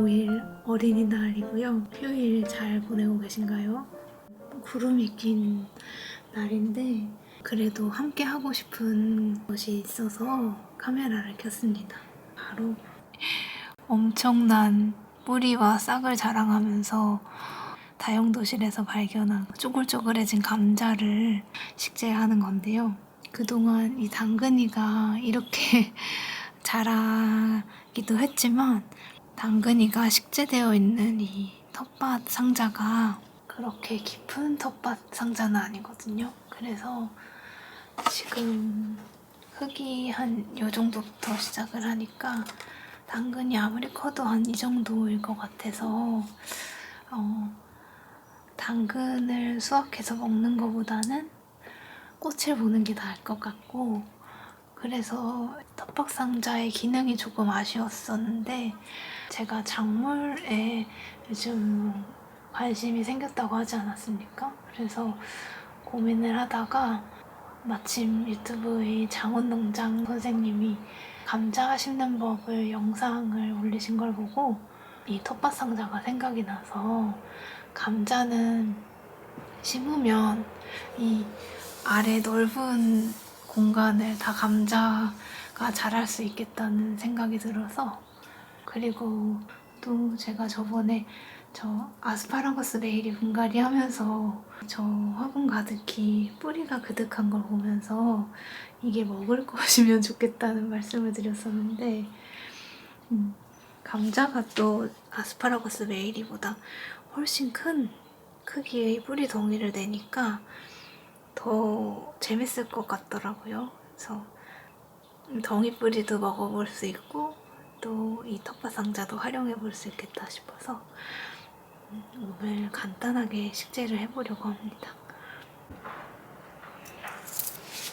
5일 어린이날이고요. 휴일 잘 보내고 계신가요? 구름이 낀 날인데 그래도 함께 하고 싶은 것이 있어서 카메라를 켰습니다. 바로 엄청난 뿌리와 싹을 자랑하면서 다용도실에서 발견한 쪼글쪼글해진 감자를 식재하는 건데요. 그동안 이 당근이가 이렇게 자라기도 했지만 당근이가 식재되어 있는 이 텃밭 상자가 그렇게 깊은 텃밭 상자는 아니거든요. 그래서 지금 흙이 한 요 정도부터 시작을 하니까 당근이 아무리 커도 한 이 정도일 것 같아서 당근을 수확해서 먹는 것보다는 꽃을 보는 게 나을 것 같고, 그래서 텃밭 상자의 기능이 조금 아쉬웠었는데 제가 작물에 요즘 관심이 생겼다고 하지 않았습니까? 그래서 고민을 하다가 마침 유튜브의 장원농장 선생님이 감자 심는 법을 영상을 올리신 걸 보고 이 텃밭 상자가 생각이 나서, 감자는 심으면 이 아래 넓은 공간을 다 감자가 자랄 수 있겠다는 생각이 들어서, 그리고 또 제가 저번에 저 아스파라거스 레일이 분갈이 하면서 저 화분 가득히 뿌리가 그득한 걸 보면서 이게 먹을 것이면 좋겠다는 말씀을 드렸었는데, 감자가 또 아스파라거스 레일이보다 훨씬 큰 크기의 뿌리 덩이를 내니까 더 재밌을 것 같더라고요. 그래서 덩이 뿌리도 먹어볼 수 있고 또 이 텃밭 상자도 활용해 볼 수 있겠다 싶어서 오늘 간단하게 식재를 해보려고 합니다.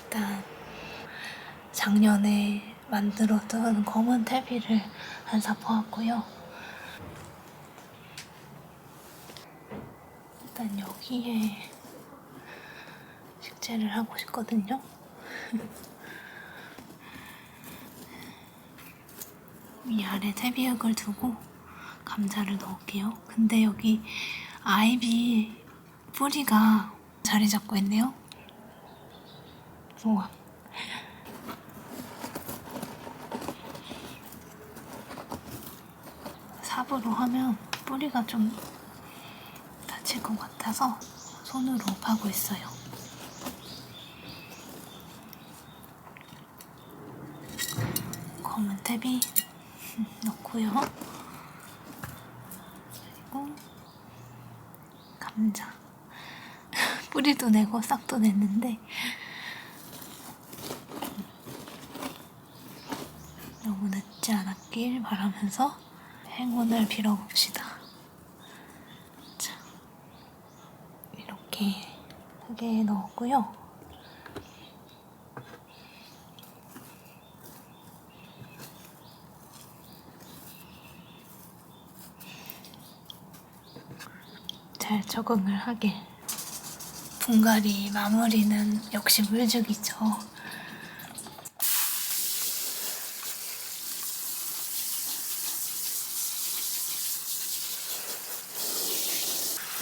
일단 작년에 만들어둔 검은 퇴비를 한 삽 모았고요. 일단 여기에 식재를 하고 싶거든요. 이 아래 퇴비흙을 두고 감자를 넣을게요. 근데 여기 아이비 뿌리가 자리 잡고 있네요. 우와. 삽으로 하면 뿌리가 좀 다칠 것 같아서 손으로 파고 있어요. 검은 퇴비 넣고요. 그리고 감자. 뿌리도 내고 싹도 냈는데 너무 늦지 않았길 바라면서 행운을 빌어봅시다. 자, 이렇게 흙에 넣었고요. 잘 적응을 하길. 분갈이 마무리는 역시 물죽이죠.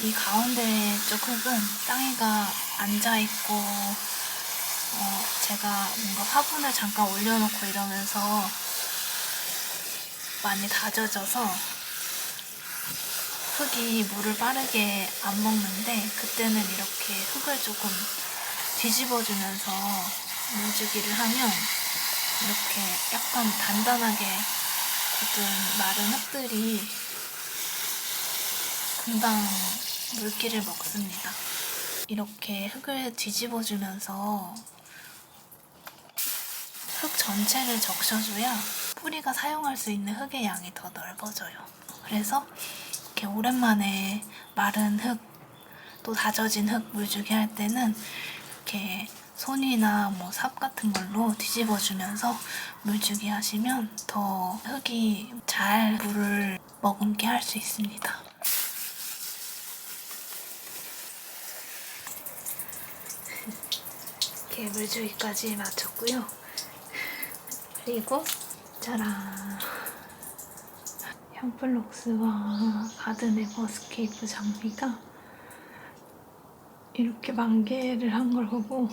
이 가운데 쪽 흙은 땅이가 앉아있고 제가 뭔가 화분을 잠깐 올려놓고 이러면서 많이 다져져서 흙이 물을 빠르게 안 먹는데, 그때는 이렇게 흙을 조금 뒤집어주면서 물주기를 하면 이렇게 약간 단단하게 굳은 마른 흙들이 금방 물기를 먹습니다. 이렇게 흙을 뒤집어주면서 흙 전체를 적셔줘야 뿌리가 사용할 수 있는 흙의 양이 더 넓어져요. 그래서 이렇게 오랜만에 마른 흙, 또 다져진 흙 물주기 할 때는 이렇게 손이나 뭐 삽 같은 걸로 뒤집어주면서 물주기 하시면 더 흙이 잘 물을 머금게 할 수 있습니다. 이렇게 물주기까지 마쳤고요. 그리고 짜란! 향플록스와 가든 에버스케이프 장미가 이렇게 만개를 한 걸 보고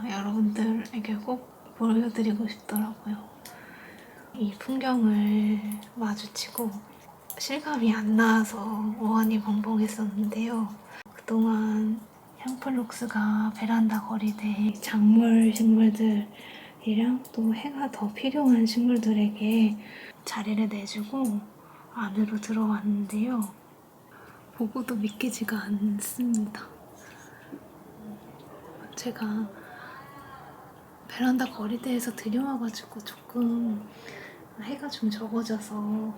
여러분들에게 꼭 보여드리고 싶더라고요. 이 풍경을 마주치고 실감이 안 나서 어안이 벙벙했었는데요. 그동안 향플록스가 베란다 거리대 작물 식물들이랑 또 해가 더 필요한 식물들에게 자리를 내주고 안으로 들어왔는데요. 보고도 믿기지가 않습니다. 제가 베란다 거리대에서 들여와가지고 조금 해가 좀 적어져서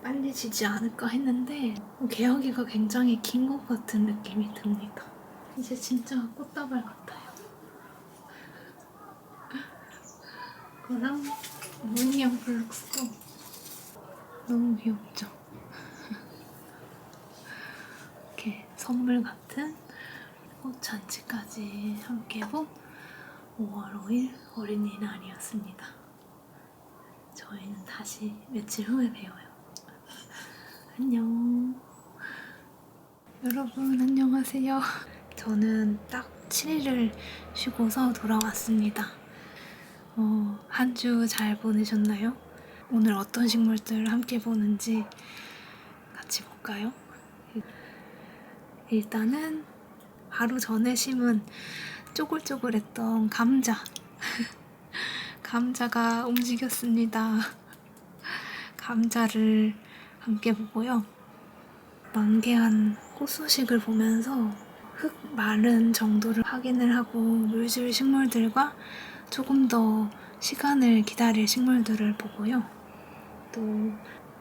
빨리 지지 않을까 했는데 개화기가 굉장히 긴 것 같은 느낌이 듭니다. 이제 진짜 꽃다발 같아요. 그거랑 무늬형 블록스도 너무 귀엽죠? 이렇게 선물 같은 꽃 잔치까지 함께 본 5월 5일 어린이날이었습니다. 저희는 다시 며칠 후에 봬요. 안녕. 여러분 안녕하세요. 저는 딱 7일을 쉬고서 돌아왔습니다. 한 주 잘 보내셨나요? 오늘 어떤 식물들 함께 보는지 같이 볼까요? 일단은 바로 전에 심은 쪼글쪼글했던 감자. 감자가 움직였습니다. 감자를 함께 보고요. 만개한 꽃 소식을 보면서 흙 마른 정도를 확인을 하고 물줄 식물들과 조금 더 시간을 기다릴 식물들을 보고요. 또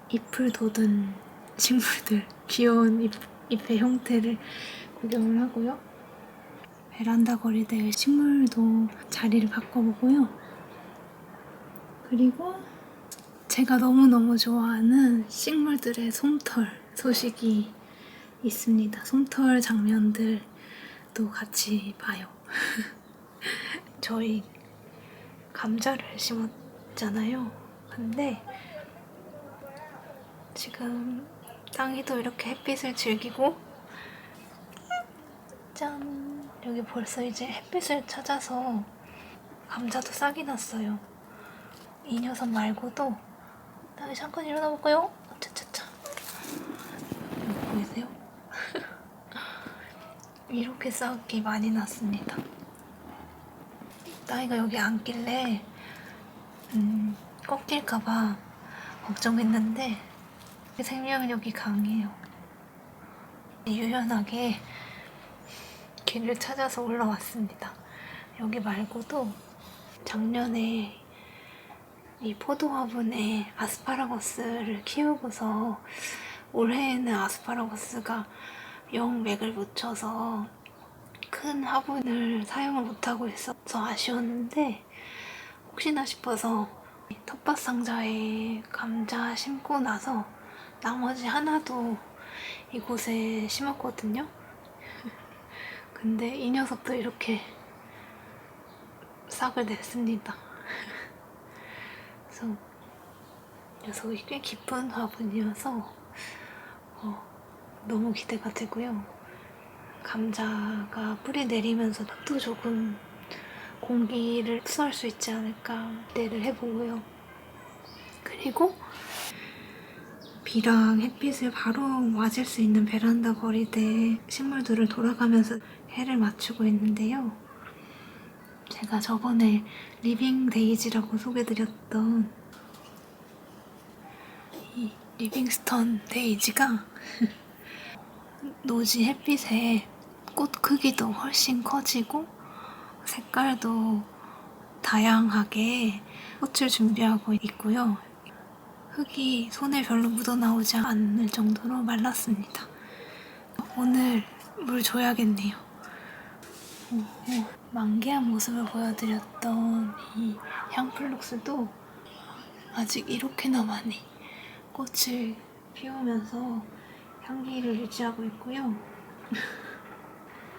잎을 돋은 식물들, 귀여운 잎의 형태를 구경을 하고요. 베란다 거리대의 식물도 자리를 바꿔보고요. 그리고 제가 너무너무 좋아하는 식물들의 솜털 소식이 있습니다. 솜털 장면들도 같이 봐요. 저희 감자를 심었잖아요. 근데 지금 땅이도 이렇게 햇빛을 즐기고 짠! 여기 벌써 이제 햇빛을 찾아서 감자도 싹이 났어요. 이 녀석 말고도 다시 잠깐 일어나 볼까요? 차차차. 보이세요? 이렇게 싹이 많이 났습니다. 따위가 여기 앉길래 꺾일까봐 걱정했는데 생명력이 강해요. 유연하게 길을 찾아서 올라왔습니다. 여기 말고도 작년에 이 포도 화분에 아스파라거스를 키우고서 올해에는 아스파라거스가 영 맥을 묻혀서 큰 화분을 사용을 못하고 있어서 아쉬웠는데 혹시나 싶어서 텃밭 상자에 감자 심고 나서 나머지 하나도 이곳에 심었거든요. 근데 이 녀석도 이렇게 싹을 냈습니다. 그래서 녀석이 꽤 깊은 화분이어서 너무 기대가 되고요. 감자가 뿌리 내리면서 또 조금 공기를 흡수할 수 있지 않을까 기대를 해보고요. 그리고 비랑 햇빛을 바로 맞을 수 있는 베란다 거리대 식물들을 돌아가면서 해를 맞추고 있는데요. 제가 저번에 리빙 데이지라고 소개드렸던 이 리빙스턴 데이지가 노지 햇빛에 꽃 크기도 훨씬 커지고 색깔도 다양하게 꽃을 준비하고 있고요. 흙이 손에 별로 묻어나오지 않을 정도로 말랐습니다. 오늘 물 줘야겠네요. 만개한 모습을 보여드렸던 이 향플록스도 아직 이렇게나 많이 꽃을 피우면서 향기를 유지하고 있고요.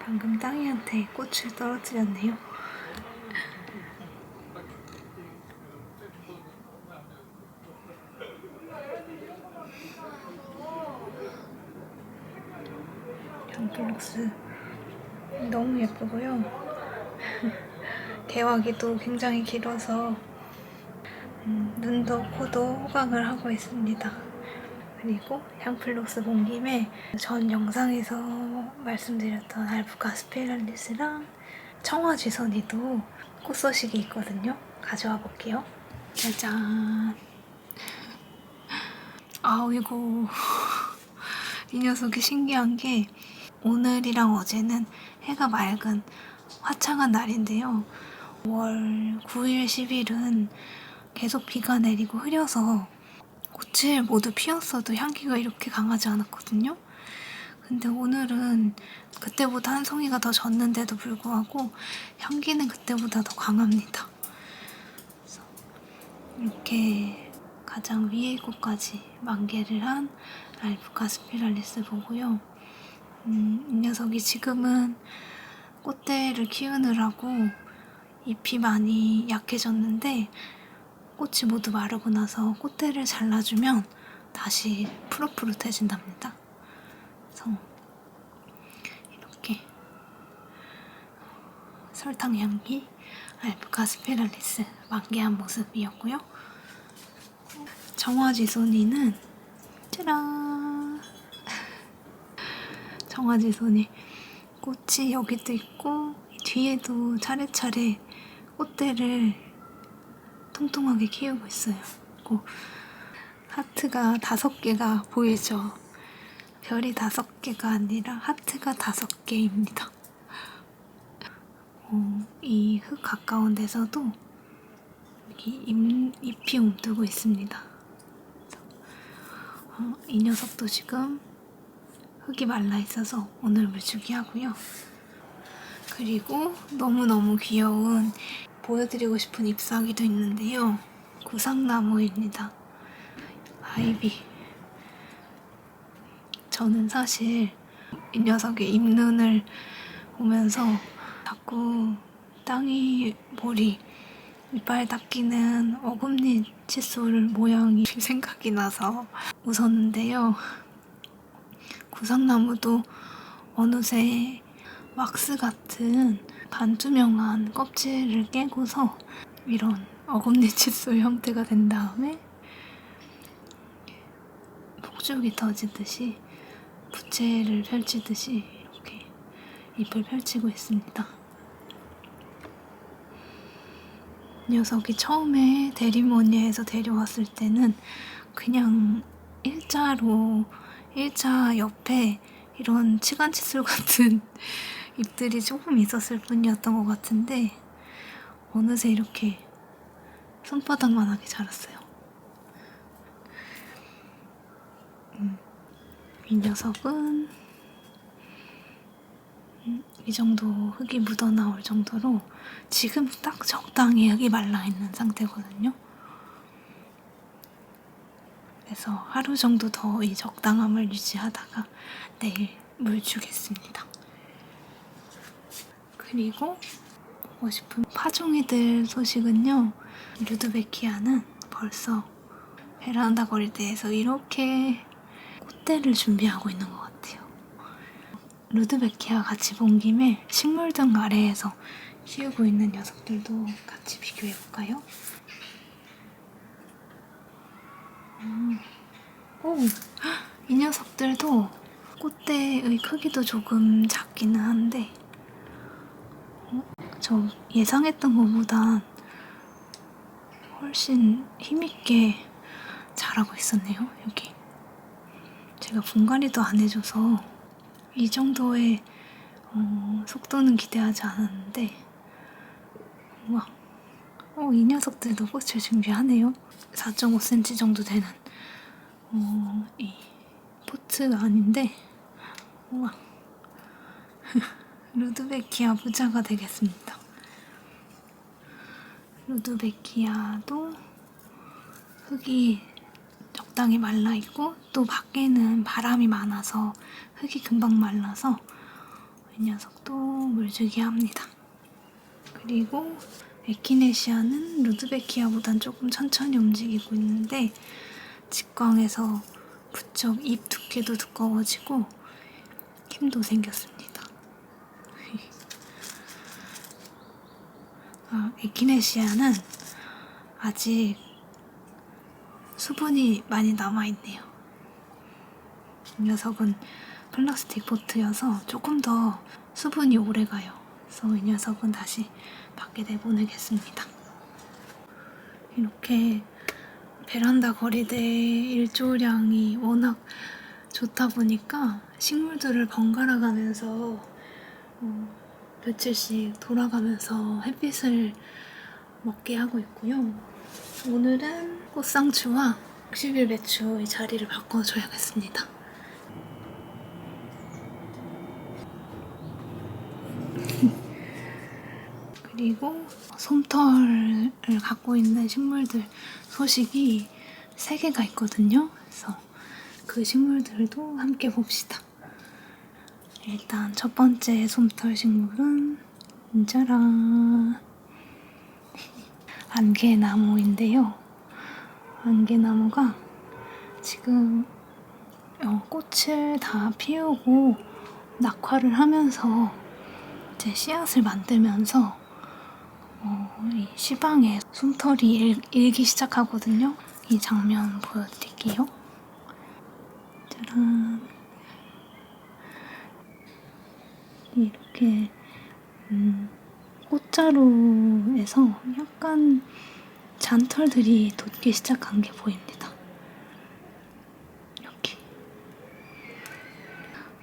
방금 땅이한테 꽃을 떨어뜨렸네요. 덤플룩스 너무 예쁘고요. 개화기도 굉장히 길어서 눈도 코도 호강을 하고 있습니다. 그리고 향플룩스 본 김에 전 영상에서 말씀드렸던 알프카스페랄리스랑 청아지선이도 꽃서식이 있거든요. 가져와 볼게요. 짜잔. 아이고, 이 녀석이 신기한 게 오늘이랑 어제는 해가 맑은 화창한 날인데요. 5월 9일, 10일은 계속 비가 내리고 흐려서 꽃을 모두 피웠어도 향기가 이렇게 강하지 않았거든요. 근데 오늘은 그때보다 한 송이가 더 졌는데도 불구하고 향기는 그때보다 더 강합니다. 그래서 이렇게 가장 위에 꽃까지 만개를 한 알프카스피랄리스 보고요. 이 녀석이 지금은 꽃대를 키우느라고 잎이 많이 약해졌는데 꽃이 모두 마르고 나서 꽃대를 잘라주면 다시 푸릇푸릇해진답니다. 그래서 이렇게 설탕향기 알프카스페랄리스 만개한 모습이었고요. 정화지손이는 짜란! 정화지손이 꽃이 여기도 있고 뒤에도 차례차례 꽃대를 통통하게 키우고 있어요. 그리고 하트가 5개가 보이죠? 별이 5개가 아니라 하트가 5개입니다. 이 흙 가까운 데서도 여기 잎이 움뜨고 있습니다. 이 녀석도 지금 흙이 말라 있어서 오늘 물주기 하고요. 그리고 너무너무 귀여운 보여드리고 싶은 잎사귀도 있는데요. 구상나무입니다. 아이비. 저는 사실 이 녀석의 잎눈을 보면서 자꾸 땅이 볼이 이빨 닦이는 어금니 칫솔 모양이 생각이 나서 웃었는데요. 구상나무도 어느새 왁스 같은 반투명한 껍질을 깨고서 이런 어금니 칫솔 형태가 된 다음에 폭죽이 터지듯이 부채를 펼치듯이 이렇게 잎을 펼치고 있습니다. 녀석이 처음에 대리모니에서 데려왔을 때는 그냥 일자 옆에 이런 치간 칫솔 같은 잎들이 조금 있었을 뿐이었던 것 같은데 어느새 이렇게 손바닥만하게 자랐어요. 이 녀석은 이 정도 흙이 묻어나올 정도로 지금 딱 적당히 흙이 말라있는 상태거든요. 그래서 하루 정도 더 이 적당함을 유지하다가 내일 물 주겠습니다. 그리고 보고 싶은 파종이들 소식은요. 루드베키아는 벌써 베란다 거리대에서 이렇게 꽃대를 준비하고 있는 것 같아요. 루드베키아 같이 본 김에 식물등 아래에서 키우고 있는 녀석들도 같이 비교해볼까요? 이 녀석들도 꽃대의 크기도 조금 작기는 한데 저 예상했던 것보다 훨씬 힘있게 자라고 있었네요. 여기 제가 분갈이도 안 해줘서 이 정도의 속도는 기대하지 않았는데 우와, 이 녀석들도 꽃을 준비하네요. 4.5cm 정도 되는 이 포트가 아닌데 우와 루드베키아 부자가 되겠습니다. 루드베키아도 흙이 적당히 말라있고 또 밖에는 바람이 많아서 흙이 금방 말라서 이 녀석도 물주기 합니다. 그리고 에키네시아는 루드베키아보단 조금 천천히 움직이고 있는데 직광에서 부쩍 잎 두께도 두꺼워지고 느낌도 생겼습니다. 에키네시아는 아직 수분이 많이 남아있네요. 이 녀석은 플라스틱 보트여서 조금 더 수분이 오래가요. 그래서 이 녀석은 다시 밖에 내보내겠습니다. 이렇게 베란다 거리대 일조량이 워낙 좋다 보니까 식물들을 번갈아 가면서 며칠씩 돌아가면서 햇빛을 먹게 하고 있고요. 오늘은 꽃상추와 60일 배추의 자리를 바꿔줘야겠습니다. 그리고 솜털을 갖고 있는 식물들 소식이 3개가 있거든요. 그래서 그 식물들도 함께 봅시다. 일단 첫 번째 솜털 식물은 짜란! 안개나무인데요. 안개나무가 지금 꽃을 다 피우고 낙화를 하면서 이제 씨앗을 만들면서 이 시방에 솜털이 일기 시작하거든요. 이 장면 보여드릴게요. 짜란! 이렇게 꽃자루에서 약간 잔털들이 돋기 시작한 게 보입니다. 이렇게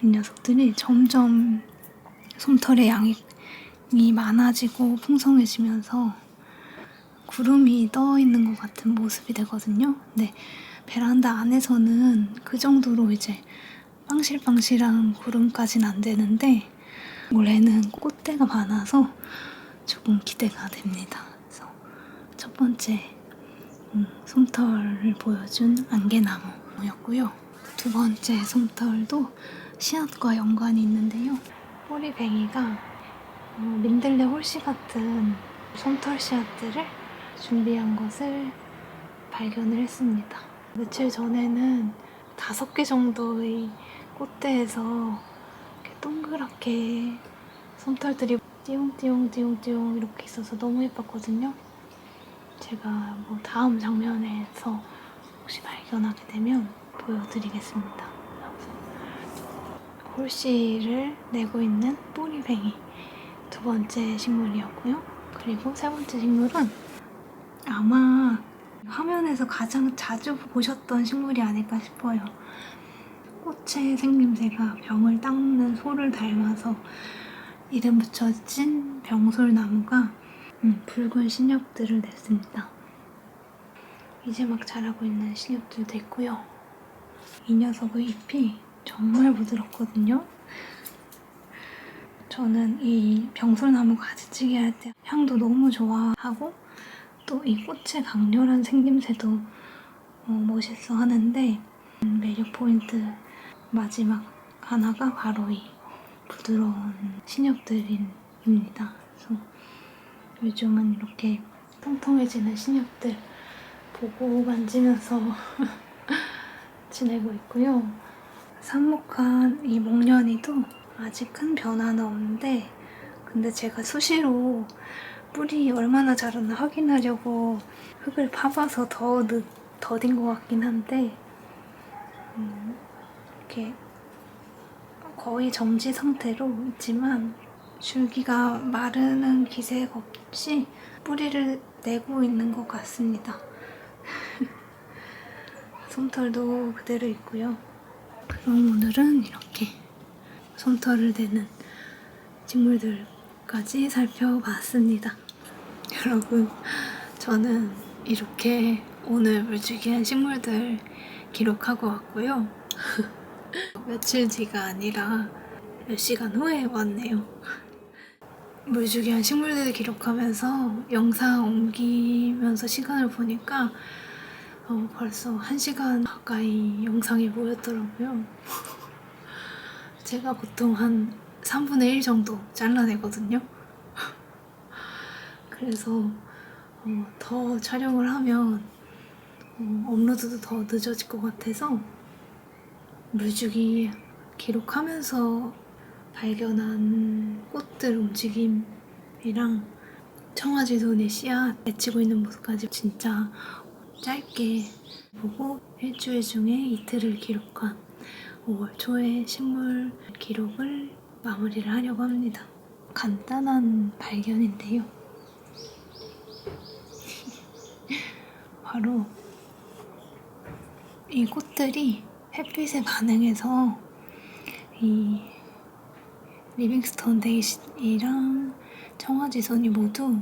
이 녀석들이 점점 솜털의 양이 많아지고 풍성해지면서 구름이 떠 있는 것 같은 모습이 되거든요. 근데 베란다 안에서는 그 정도로 이제 빵실빵실한 구름까지는 안 되는데 올해는 꽃대가 많아서 조금 기대가 됩니다. 그래서 첫 번째 솜털을 보여준 안개나무였고요. 두 번째 솜털도 씨앗과 연관이 있는데요. 뿌리뱅이가 민들레 홀씨 같은 솜털 씨앗들을 준비한 것을 발견을 했습니다. 며칠 전에는 5개 정도의 꽃대에서 이렇게 동그랗게 솜털들이 띠용띠용띠용띠용 이렇게 있어서 너무 예뻤거든요. 제가 다음 장면에서 혹시 발견하게 되면 보여드리겠습니다. 홀씨를 내고 있는 뿌리뱅이 두 번째 식물이었고요. 그리고 세 번째 식물은 아마 화면에서 가장 자주 보셨던 식물이 아닐까 싶어요. 꽃의 생김새가 병을 닦는 소를 닮아서 이름 붙여진 병솔나무가 붉은 신엽들을 냈습니다. 이제 막 자라고 있는 신엽들도 있고요. 이 녀석의 잎이 정말 부드럽거든요. 저는 이 병솔나무 가지치기 할 때 향도 너무 좋아하고 또 이 꽃의 강렬한 생김새도 멋있어 하는데 매력 포인트 마지막 하나가 바로 이 부드러운 신엽들입니다. 그래서 요즘은 이렇게 통통해지는 신엽들 보고 만지면서 지내고 있고요. 삽목한 이 목련이도 아직 큰 변화는 없는데 근데 제가 수시로 뿌리 얼마나 자랐나 확인하려고 흙을 파봐서 더딘 것 같긴 한데 이렇게 거의 정지 상태로 있지만 줄기가 마르는 기색 없이 뿌리를 내고 있는 것 같습니다. 솜털도 그대로 있고요. 그럼 오늘은 이렇게 솜털을 내는 식물들까지 살펴봤습니다. 여러분, 저는 이렇게 오늘 물주기한 식물들 기록하고 왔고요. 며칠 뒤가 아니라 몇 시간 후에 왔네요. 물주기한 식물들을 기록하면서 영상 옮기면서 시간을 보니까 벌써 1시간 가까이 영상이 모였더라고요. 제가 보통 한 3분의 1 정도 잘라내거든요. 그래서 더 촬영을 하면 업로드도 더 늦어질 것 같아서 물주기 기록하면서 발견한 꽃들 움직임이랑 청아지손의 씨앗 맺히고 있는 모습까지 진짜 짧게 보고 일주일 중에 이틀을 기록한 5월 초에 식물 기록을 마무리를 하려고 합니다. 간단한 발견인데요. 바로 이 꽃들이 햇빛에 반응해서 이 리빙스톤 데이지랑 청아지손이 모두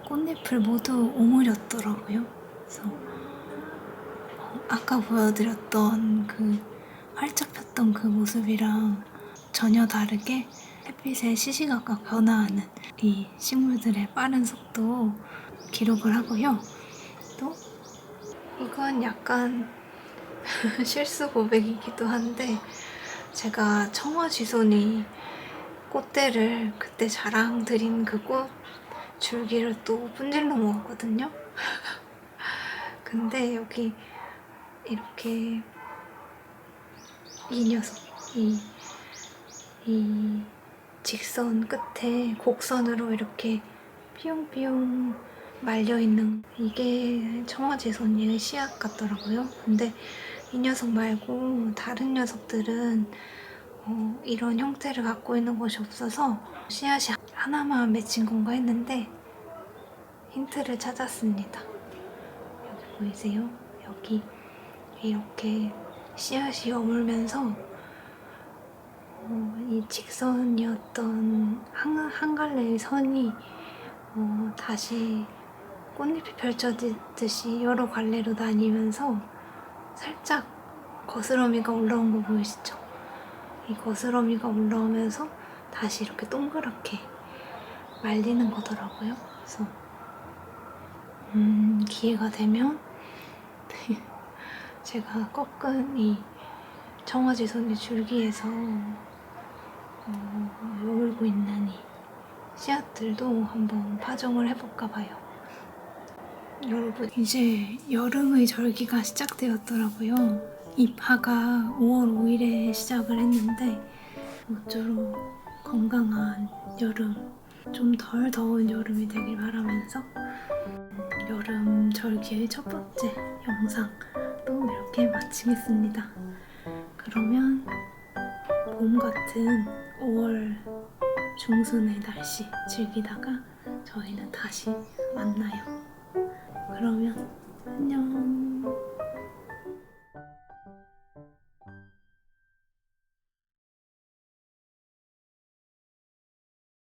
꽃잎을 모두 오므렸더라고요. 그래서 아까 보여드렸던 그 활짝 폈던 그 모습이랑 전혀 다르게 햇빛에 시시각각 변화하는 이 식물들의 빠른 속도 기록을 하고요. 또 이건 약간 실수 고백이기도 한데 제가 청아지손이 꽃대를 그때 자랑드린 그 꽃 줄기를 또 분질러 먹었거든요. 근데 여기 이렇게 이 녀석이 이 직선 끝에 곡선으로 이렇게 삐용삐용 말려있는 이게 청아지손의 씨앗 같더라고요. 근데 이 녀석 말고 다른 녀석들은 이런 형태를 갖고 있는 것이 없어서 씨앗이 하나만 맺힌 건가 했는데 힌트를 찾았습니다. 여기 보이세요? 여기 이렇게 씨앗이 여물면서 이 직선이었던 한 갈래의 선이 다시 꽃잎이 펼쳐지듯이 여러 갈래로 나뉘면서 살짝 거스러미가 올라온 거 보이시죠? 이 거스러미가 올라오면서 다시 이렇게 동그랗게 말리는 거더라고요. 그래서 기회가 되면 제가 꺾은 이 청아지손의 줄기에서 여물고 있는 이 씨앗들도 한번 파종을 해볼까 봐요. 여러분, 이제 여름의 절기가 시작되었더라고요. 입하가 5월 5일에 시작을 했는데 모쪼록 건강한 여름, 좀 덜 더운 여름이 되길 바라면서 여름 절기의 첫 번째 영상도 이렇게 마치겠습니다. 그러면 봄 같은 5월 중순의 날씨 즐기다가 저희는 다시 만나요. 그러면